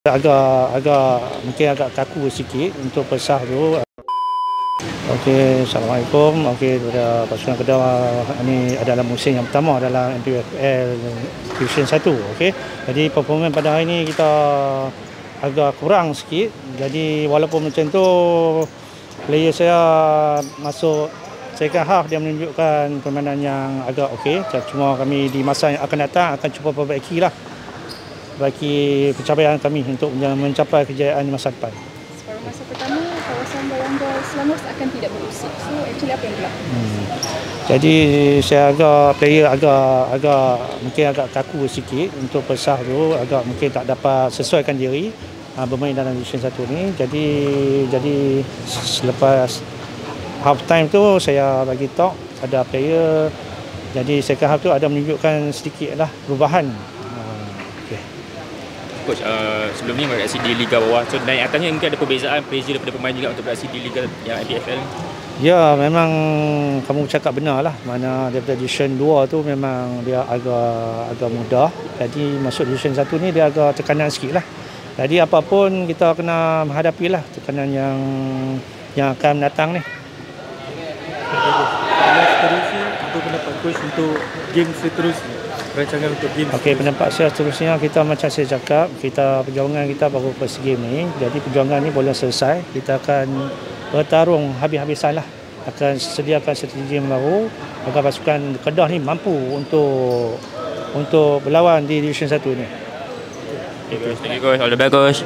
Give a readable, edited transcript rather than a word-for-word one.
Mungkin agak kaku sikit untuk pesah tu. Okey, Assalamualaikum. Okey, kepada pasukan Kedah, ini adalah musim yang pertama dalam MPFL Division 1. Okey. Jadi performa pada hari ini kita agak kurang sikit. Jadi walaupun macam tu, player saya masuk second half, dia menunjukkan permainan yang agak okey. Cuma kami di masa yang akan datang akan cuba perbaikilah bagi pencapaian kami untuk mencapai kejayaan di masa depan. Separuh masa pertama, kawasan Bayangga Selangor akan tidak berusik. So actually apa yang berlaku? Jadi saya player mungkin agak kaku sikit untuk pesah tu, mungkin tak dapat sesuaikan diri bermain dalam Division 1 ni. Jadi selepas half time tu saya bagi talk ada player. Jadi second half tu ada menunjukkan sedikitlah perubahan. Coach, sebelum ni beraksi di Liga bawah, so naik atasnya mungkin ada perbezaan pressure daripada pemain juga untuk beraksi di Liga yang MPFL? Ya, memang kamu cakap benar lah. Mana daripada Division 2 tu memang dia agak mudah. Jadi masuk Division 1 ni dia agak tekanan sikit lah. Jadi apapun kita kena menghadapi lah tekanan yang akan datang ni. Seterusnya, untuk pendapat coach untuk game seterusnya, rancangan untuk game Okey, pendapat saya seterusnya, kita macam saya cakap, perjuangan kita baru first game ni. Jadi perjuangan ni boleh selesai, kita akan bertarung habis-habisan lah. Akan sediakan strategi yang baru agar pasukan Kedah ni mampu untuk berlawan di Division 1 ni. Thank you coach, all the best coach.